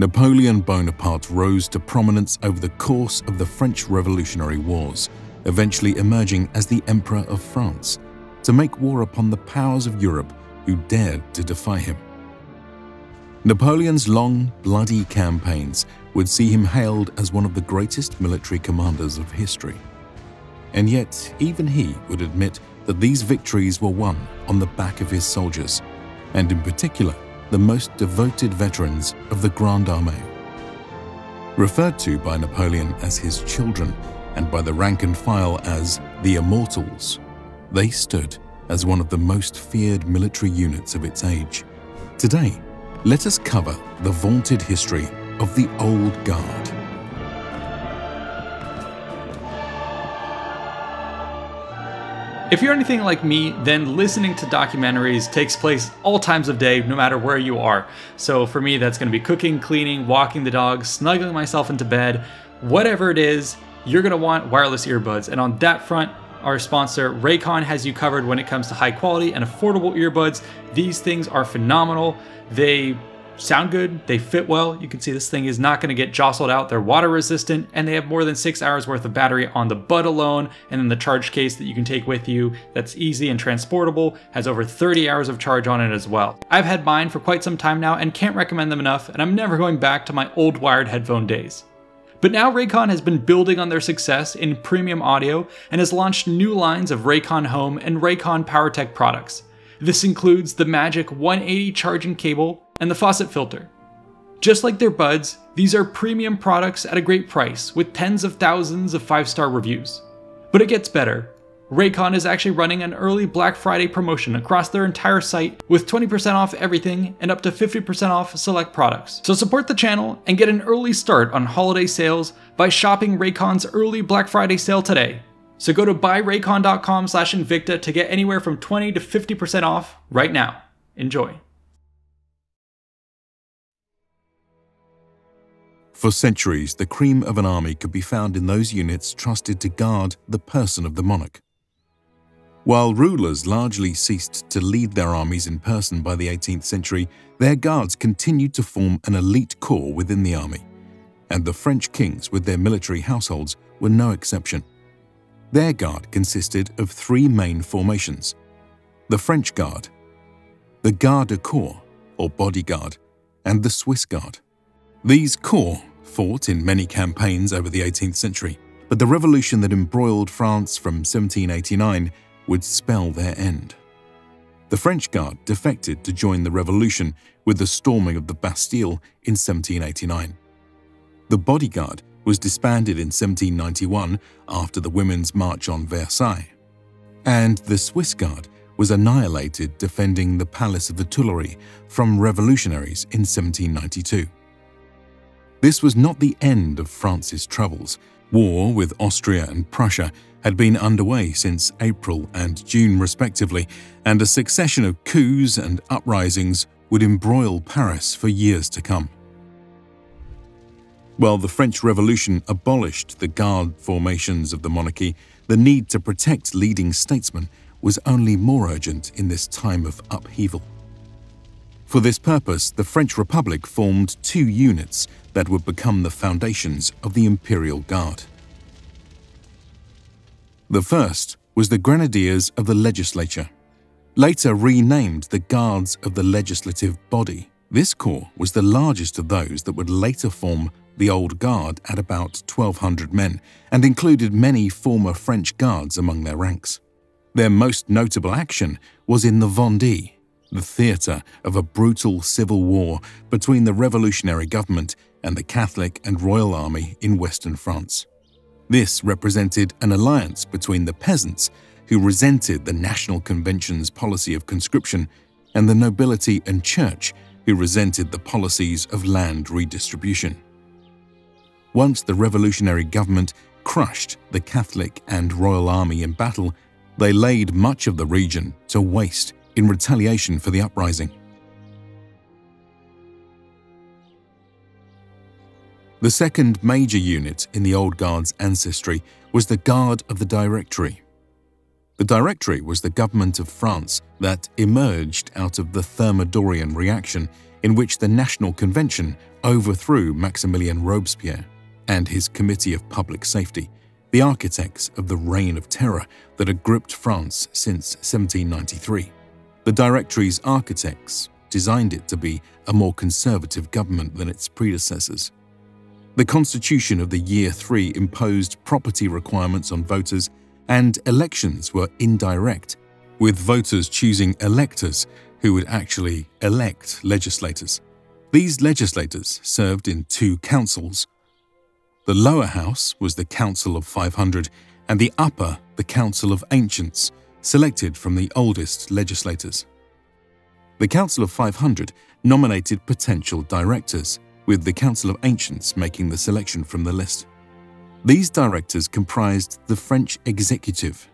Napoleon Bonaparte rose to prominence over the course of the French Revolutionary Wars, eventually emerging as the Emperor of France, to make war upon the powers of Europe who dared to defy him. Napoleon's long, bloody campaigns would see him hailed as one of the greatest military commanders of history. And yet, even he would admit that these victories were won on the back of his soldiers, and in particular, the most devoted veterans of the Grande Armée. Referred to by Napoleon as his children and by the rank and file as the Immortals, they stood as one of the most feared military units of its age. Today, let us cover the vaunted history of the Old Guard. If you're anything like me, then listening to documentaries takes place all times of day, no matter where you are. So for me, that's going to be cooking, cleaning, walking the dog, snuggling myself into bed, whatever it is, you're going to want wireless earbuds. And on that front, our sponsor, Raycon, has you covered when it comes to high quality and affordable earbuds. These things are phenomenal. They sound good, they fit well. You can see this thing is not going to get jostled out. They're water resistant, and they have more than 6 hours worth of battery on the bud alone, and then the charge case that you can take with you that's easy and transportable has over 30 hours of charge on it as well. I've had mine for quite some time now and can't recommend them enough, and I'm never going back to my old wired headphone days. But now Raycon has been building on their success in premium audio and has launched new lines of Raycon Home and Raycon PowerTech products. This includes the Magic 180 charging cable and the faucet filter. Just like their buds, these are premium products at a great price with tens of thousands of 5-star reviews. But it gets better. Raycon is actually running an early Black Friday promotion across their entire site with 20% off everything and up to 50% off select products. So support the channel and get an early start on holiday sales by shopping Raycon's early Black Friday sale today. So go to buyraycon.com/Invicta to get anywhere from 20 to 50% off right now. Enjoy. For centuries, the cream of an army could be found in those units trusted to guard the person of the monarch. While rulers largely ceased to lead their armies in person by the 18th century, their guards continued to form an elite corps within the army, and the French kings with their military households were no exception. Their guard consisted of 3 main formations: the French Guard, the Garde Corps, or bodyguard, and the Swiss Guard. These corps fought in many campaigns over the 18th century, but the revolution that embroiled France from 1789 would spell their end. The French Guard defected to join the revolution with the storming of the Bastille in 1789. The bodyguard was disbanded in 1791 after the Women's March on Versailles, and the Swiss Guard was annihilated defending the Palace of the Tuileries from revolutionaries in 1792. This was not the end of France's troubles. War with Austria and Prussia had been underway since April and June respectively, and a succession of coups and uprisings would embroil Paris for years to come. While the French Revolution abolished the guard formations of the monarchy, the need to protect leading statesmen was only more urgent in this time of upheaval. For this purpose, the French Republic formed 2 units that would become the foundations of the Imperial Guard. The first was the Grenadiers of the Legislature, later renamed the Guards of the Legislative Body. This corps was the largest of those that would later form the Old Guard at about 1,200 men and included many former French guards among their ranks. Their most notable action was in the Vendée, the theatre of a brutal civil war between the revolutionary government and the Catholic and Royal Army in Western France. This represented an alliance between the peasants, who resented the National Convention's policy of conscription, and the nobility and church, who resented the policies of land redistribution. Once the revolutionary government crushed the Catholic and Royal Army in battle, they laid much of the region to waste in retaliation for the uprising. The second major unit in the Old Guard's ancestry was the Guard of the Directory. The Directory was the government of France that emerged out of the Thermidorian reaction in which the National Convention overthrew Maximilien Robespierre and his Committee of Public Safety, the architects of the Reign of Terror that had gripped France since 1793. The Directory's architects designed it to be a more conservative government than its predecessors. The Constitution of the Year 3 imposed property requirements on voters, and elections were indirect, with voters choosing electors who would actually elect legislators. These legislators served in two councils. The lower house was the Council of 500, and the upper the Council of Ancients, selected from the oldest legislators. The Council of 500 nominated potential directors, with the Council of Ancients making the selection from the list. These directors comprised the French executive.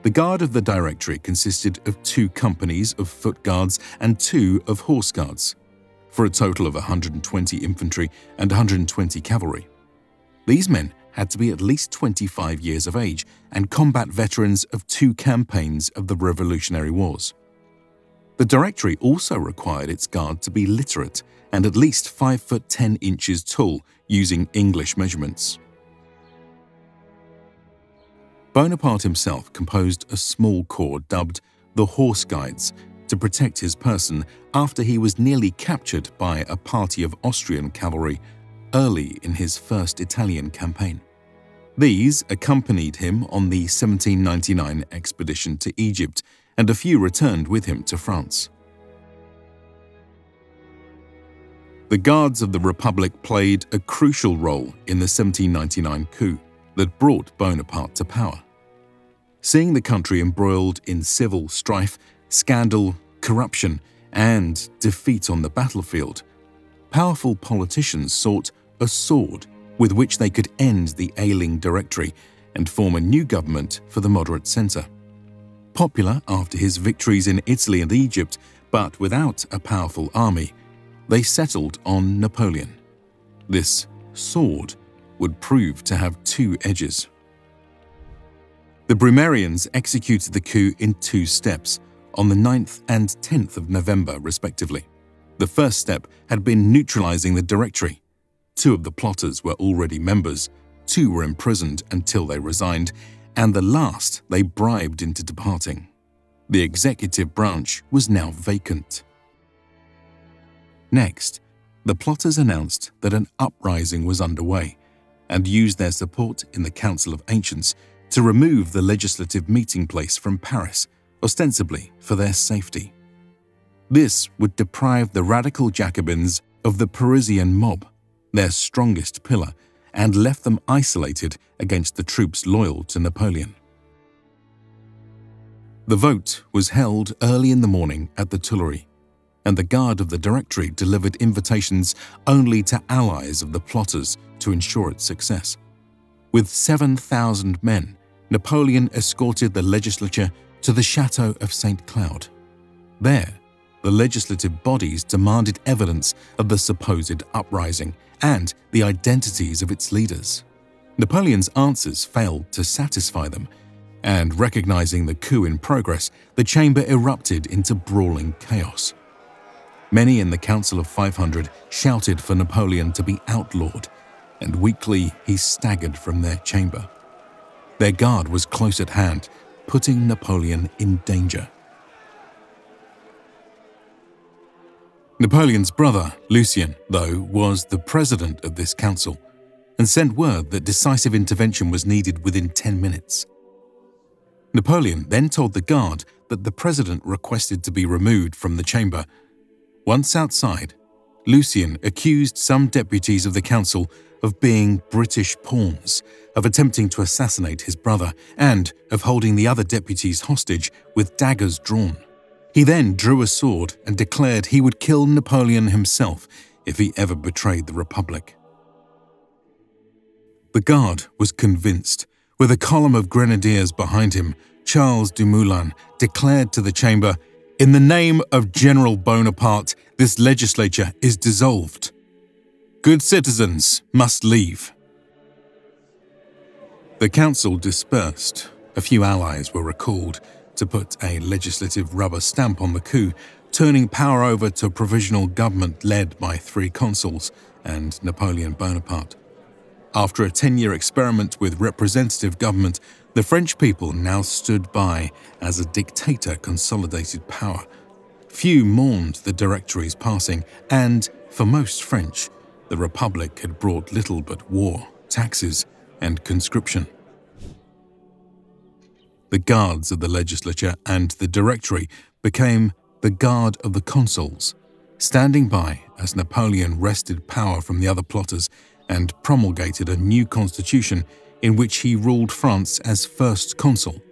The Guard of the Directory consisted of 2 companies of foot guards and 2 of horse guards, for a total of 120 infantry and 120 cavalry. These men had to be at least 25 years of age and combat veterans of 2 campaigns of the Revolutionary Wars. The Directory also required its guard to be literate and at least 5 foot 10 inches tall, using English measurements. Bonaparte himself composed a small corps dubbed the Horse Guides to protect his person after he was nearly captured by a party of Austrian cavalry early in his first Italian campaign. These accompanied him on the 1799 expedition to Egypt, and a few returned with him to France. The Guards of the Republic played a crucial role in the 1799 coup that brought Bonaparte to power. Seeing the country embroiled in civil strife, scandal, corruption, and defeat on the battlefield, powerful politicians sought a sword with which they could end the ailing Directory and form a new government for the moderate centre. Popular after his victories in Italy and Egypt, but without a powerful army, they settled on Napoleon. This sword would prove to have 2 edges. The Brumairians executed the coup in 2 steps, on the 9th and 10th of November, respectively. The first step had been neutralizing the Directory. 2 of the plotters were already members, 2 were imprisoned until they resigned, and the last they bribed into departing. The executive branch was now vacant. Next, the plotters announced that an uprising was underway and used their support in the Council of Ancients to remove the legislative meeting place from Paris, ostensibly for their safety. This would deprive the radical Jacobins of the Parisian mob, their strongest pillar, and left them isolated against the troops loyal to Napoleon. The vote was held early in the morning at the Tuileries, and the Guard of the Directory delivered invitations only to allies of the plotters to ensure its success. With 7,000 men, Napoleon escorted the legislature to the Chateau of St. Cloud. There, the legislative bodies demanded evidence of the supposed uprising and the identities of its leaders. Napoleon's answers failed to satisfy them, and recognizing the coup in progress, the chamber erupted into brawling chaos. Many in the Council of 500 shouted for Napoleon to be outlawed, and weakly he staggered from their chamber. Their guard was close at hand, putting Napoleon in danger. Napoleon's brother, Lucien, though, was the president of this council, and sent word that decisive intervention was needed within 10 minutes. Napoleon then told the guard that the president requested to be removed from the chamber. Once outside, Lucien accused some deputies of the council of being British pawns, of attempting to assassinate his brother, and of holding the other deputies hostage with daggers drawn. He then drew a sword and declared he would kill Napoleon himself if he ever betrayed the Republic. The guard was convinced. With a column of grenadiers behind him, Charles Dumoulin declared to the chamber, "In the name of General Bonaparte, this legislature is dissolved. Good citizens must leave." The council dispersed. A few allies were recalled to put a legislative rubber stamp on the coup, turning power over to a provisional government led by 3 consuls and Napoleon Bonaparte. After a 10-year experiment with representative government, the French people now stood by as a dictator consolidated power. Few mourned the Directory's passing, and, for most French, the Republic had brought little but war, taxes, and conscription. The guards of the legislature and the Directory became the Guard of the Consuls, standing by as Napoleon wrested power from the other plotters and promulgated a new constitution in which he ruled France as First Consul.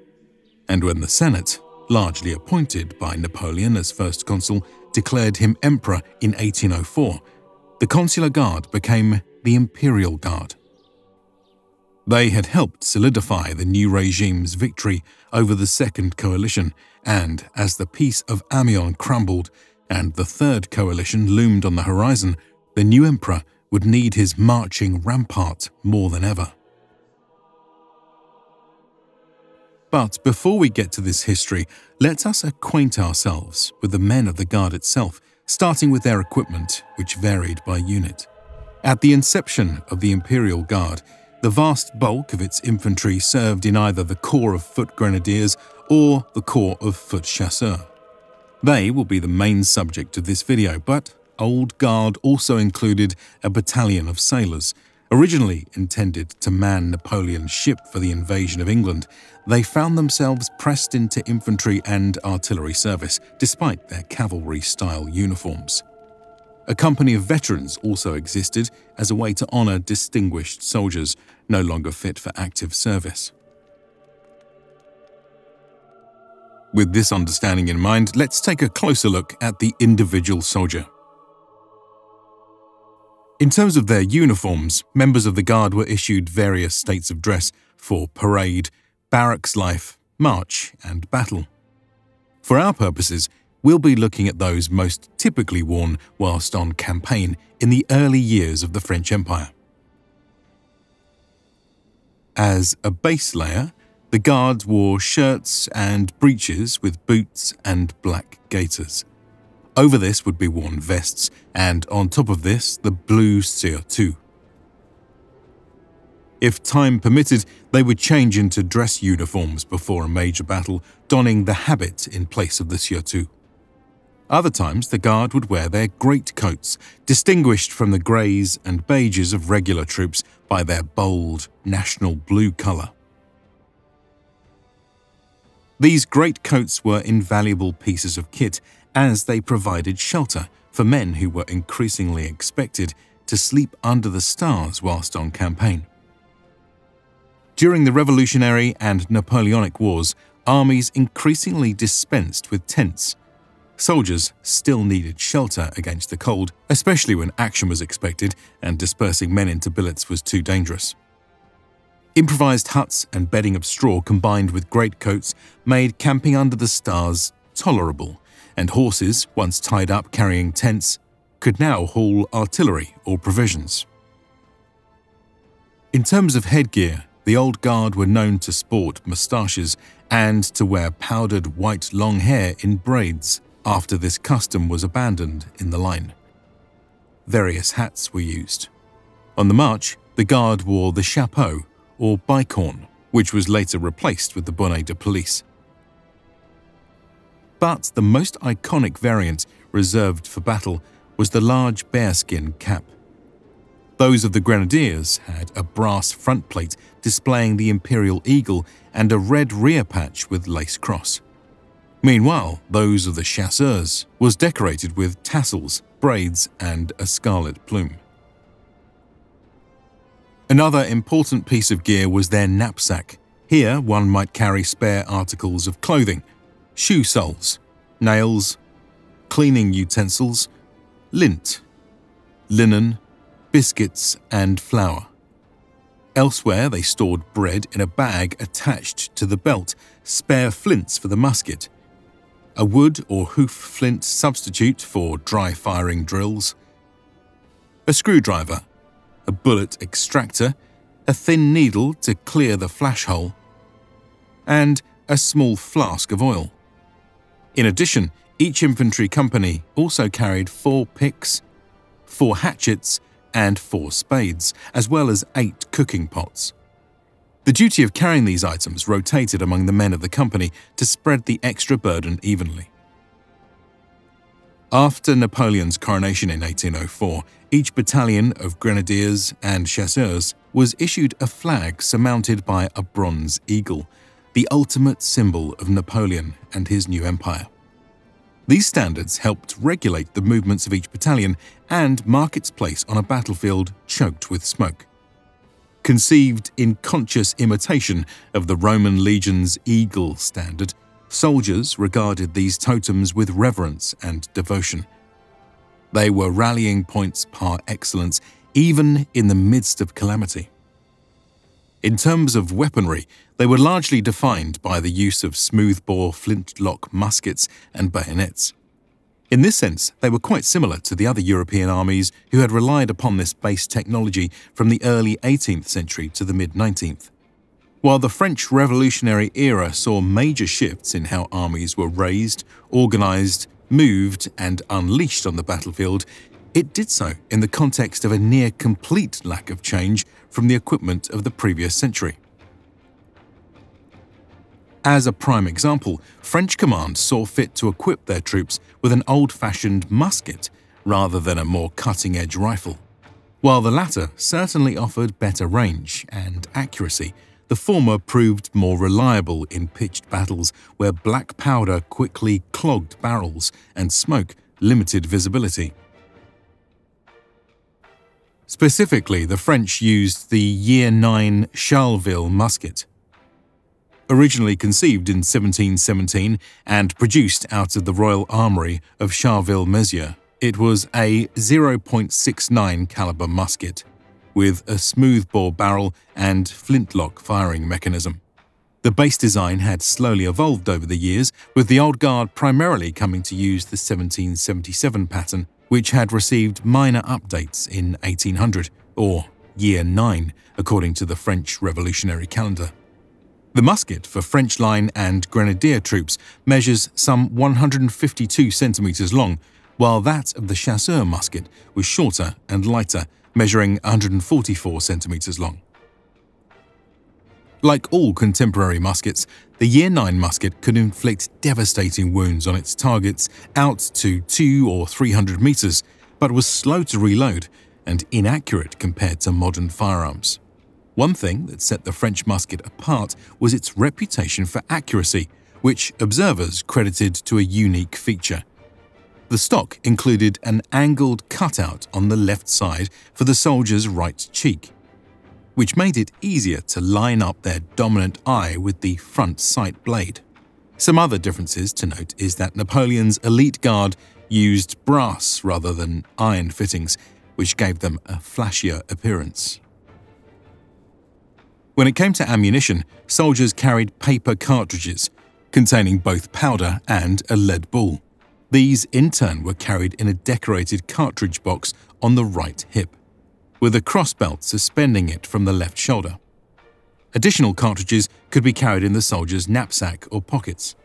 And when the Senate, largely appointed by Napoleon as First Consul, declared him Emperor in 1804, the Consular Guard became the Imperial Guard. They had helped solidify the new regime's victory over the Second Coalition, and as the Peace of Amiens crumbled and the Third Coalition loomed on the horizon, the new emperor would need his marching rampart more than ever. But before we get to this history, let us acquaint ourselves with the men of the Guard itself, starting with their equipment, which varied by unit. At the inception of the Imperial Guard, the vast bulk of its infantry served in either the Corps of Foot Grenadiers or the Corps of Foot Chasseurs. They will be the main subject of this video, but Old Guard also included a battalion of sailors. Originally intended to man Napoleon's ship for the invasion of England, they found themselves pressed into infantry and artillery service, despite their cavalry-style uniforms. A company of veterans also existed as a way to honour distinguished soldiers no longer fit for active service. With this understanding in mind, let's take a closer look at the individual soldier. In terms of their uniforms, members of the Guard were issued various states of dress for parade, barracks life, march, and battle. For our purposes, we'll be looking at those most typically worn whilst on campaign in the early years of the French Empire. As a base layer, the Guard wore shirts and breeches with boots and black gaiters. Over this would be worn vests, and on top of this, the blue surtout. If time permitted, they would change into dress uniforms before a major battle, donning the habit in place of the surtout. Other times, the Guard would wear their greatcoats, distinguished from the greys and beiges of regular troops by their bold, national blue colour. These greatcoats were invaluable pieces of kit, as they provided shelter for men who were increasingly expected to sleep under the stars whilst on campaign. During the Revolutionary and Napoleonic Wars, armies increasingly dispensed with tents. Soldiers still needed shelter against the cold, especially when action was expected and dispersing men into billets was too dangerous. Improvised huts and bedding of straw combined with greatcoats made camping under the stars tolerable, and horses, once tied up carrying tents, could now haul artillery or provisions. In terms of headgear, the Old Guard were known to sport moustaches and to wear powdered white long hair in braids after this custom was abandoned in the line. Various hats were used. On the march, the Guard wore the chapeau or bicorn, which was later replaced with the bonnet de police. But the most iconic variant reserved for battle was the large bearskin cap. Those of the Grenadiers had a brass front plate displaying the Imperial Eagle and a red rear patch with lace cross. Meanwhile, those of the Chasseurs was decorated with tassels, braids, and a scarlet plume. Another important piece of gear was their knapsack. Here, one might carry spare articles of clothing, shoe soles, nails, cleaning utensils, lint, linen, biscuits, and flour. Elsewhere, they stored bread in a bag attached to the belt, spare flints for the musket, a wood or hoof flint substitute for dry-firing drills, a screwdriver, a bullet extractor, a thin needle to clear the flash hole, and a small flask of oil. In addition, Each infantry company also carried 4 picks, 4 hatchets, and 4 spades, as well as 8 cooking pots. The duty of carrying these items rotated among the men of the company to spread the extra burden evenly. After Napoleon's coronation in 1804, each battalion of grenadiers and chasseurs was issued a flag surmounted by a bronze eagle, the ultimate symbol of Napoleon and his new empire. These standards helped regulate the movements of each battalion and mark its place on a battlefield choked with smoke. Conceived in conscious imitation of the Roman legion's eagle standard, soldiers regarded these totems with reverence and devotion. They were rallying points par excellence, even in the midst of calamity. In terms of weaponry, they were largely defined by the use of smoothbore flintlock muskets and bayonets. In this sense, they were quite similar to the other European armies who had relied upon this base technology from the early 18th century to the mid-19th. While the French Revolutionary era saw major shifts in how armies were raised, organized, moved, and unleashed on the battlefield, it did so in the context of a near-complete lack of change from the equipment of the previous century. As a prime example, French commands saw fit to equip their troops with an old-fashioned musket rather than a more cutting-edge rifle. While the latter certainly offered better range and accuracy, the former proved more reliable in pitched battles where black powder quickly clogged barrels and smoke limited visibility. Specifically, the French used the Year 9 Charleville musket. Originally conceived in 1717 and produced out of the Royal Armoury of Charleville-Mézières, it was a 0.69 caliber musket with a smoothbore barrel and flintlock firing mechanism. The base design had slowly evolved over the years, with the Old Guard primarily coming to use the 1777 pattern, which had received minor updates in 1800, or Year 9, according to the French Revolutionary calendar. The musket for French line and grenadier troops measures some 152 centimeters long, while that of the chasseur musket was shorter and lighter, measuring 144 centimeters long. Like all contemporary muskets, the Year 9 musket could inflict devastating wounds on its targets out to 200 or 300 meters, but was slow to reload and inaccurate compared to modern firearms. One thing that set the French musket apart was its reputation for accuracy, which observers credited to a unique feature. The stock included an angled cutout on the left side for the soldier's right cheek, which made it easier to line up their dominant eye with the front sight blade. Some other differences to note is that Napoleon's elite guard used brass rather than iron fittings, which gave them a flashier appearance. When it came to ammunition, soldiers carried paper cartridges containing both powder and a lead ball. These, in turn, were carried in a decorated cartridge box on the right hip, with a crossbelt suspending it from the left shoulder. Additional cartridges could be carried in the soldier's knapsack or pockets.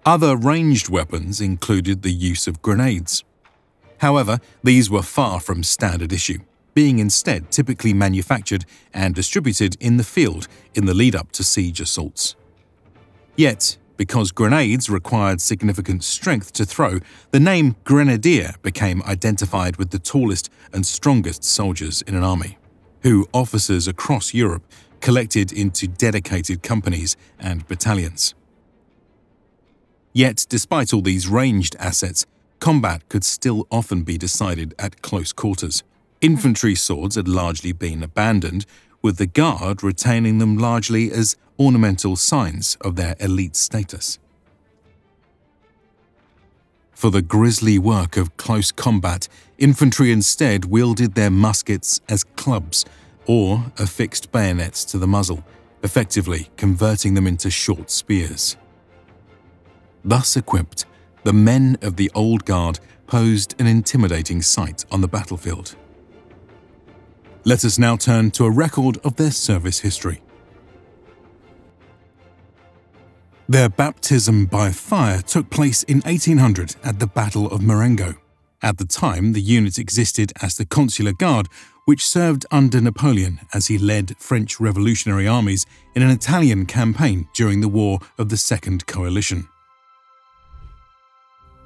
Other ranged weapons included the use of grenades. However, these were far from standard issue, being instead typically manufactured and distributed in the field in the lead-up to siege assaults. Yet, because grenades required significant strength to throw, the name grenadier became identified with the tallest and strongest soldiers in an army, who officers across Europe collected into dedicated companies and battalions. Yet, despite all these ranged assets, combat could still often be decided at close quarters. Infantry swords had largely been abandoned, with the Guard retaining them largely as ornamental signs of their elite status. For the grisly work of close combat, infantry instead wielded their muskets as clubs or affixed bayonets to the muzzle, effectively converting them into short spears. Thus equipped, the men of the Old Guard posed an intimidating sight on the battlefield. Let us now turn to a record of their service history. Their baptism by fire took place in 1800 at the Battle of Marengo. At the time, the unit existed as the Consular Guard, which served under Napoleon as he led French revolutionary armies in an Italian campaign during the War of the Second Coalition.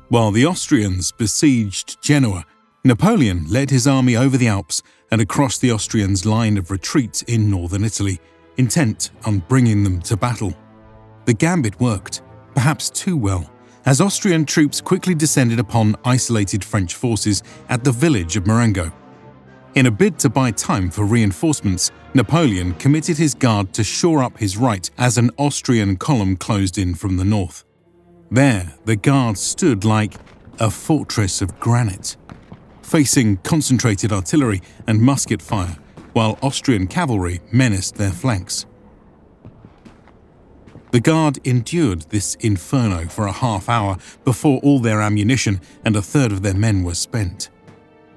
While the Austrians besieged Genoa, Napoleon led his army over the Alps and across the Austrians' line of retreat in northern Italy, intent on bringing them to battle. The gambit worked, perhaps too well, as Austrian troops quickly descended upon isolated French forces at the village of Marengo. In a bid to buy time for reinforcements, Napoleon committed his guard to shore up his right as an Austrian column closed in from the north. There, the guard stood like a fortress of granite, facing concentrated artillery and musket fire, while Austrian cavalry menaced their flanks. The Guard endured this inferno for a half hour before all their ammunition and a third of their men were spent.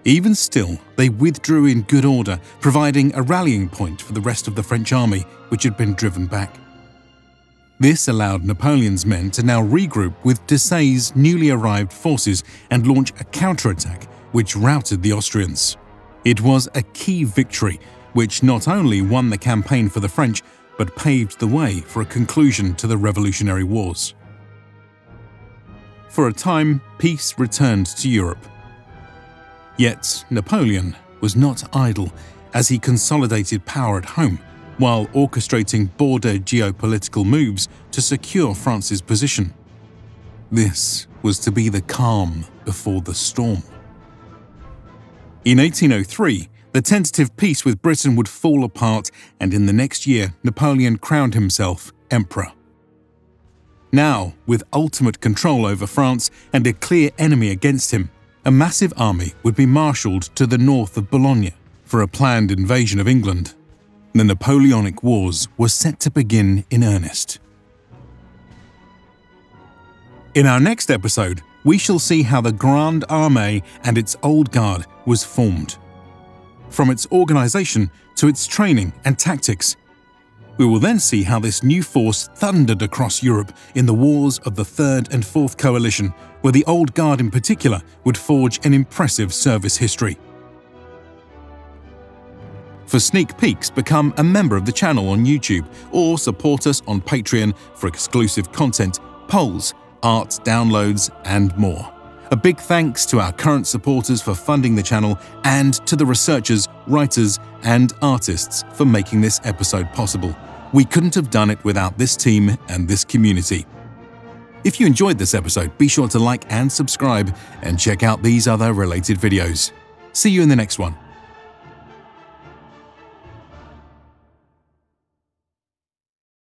Even still, they withdrew in good order, providing a rallying point for the rest of the French army, which had been driven back. This allowed Napoleon's men to now regroup with Desaix's newly arrived forces and launch a counterattack, which routed the Austrians. It was a key victory, which not only won the campaign for the French, but paved the way for a conclusion to the Revolutionary Wars. For a time, peace returned to Europe. Yet Napoleon was not idle as he consolidated power at home while orchestrating border geopolitical moves to secure France's position. This was to be the calm before the storm. In 1803, the tentative peace with Britain would fall apart, and in the next year, Napoleon crowned himself emperor. Now, with ultimate control over France and a clear enemy against him, a massive army would be marshalled to the north of Bologna for a planned invasion of England. The Napoleonic Wars were set to begin in earnest. In our next episode, we shall see how the Grande Armée and its Old Guard was formed. From its organization to its training and tactics. We will then see how this new force thundered across Europe in the wars of the Third and Fourth Coalition, where the Old Guard in particular would forge an impressive service history. For sneak peeks, become a member of the channel on YouTube or support us on Patreon for exclusive content, polls, art downloads, and more. A big thanks to our current supporters for funding the channel and to the researchers, writers, and artists for making this episode possible. We couldn't have done it without this team and this community. If you enjoyed this episode, be sure to like and subscribe and check out these other related videos. See you in the next one.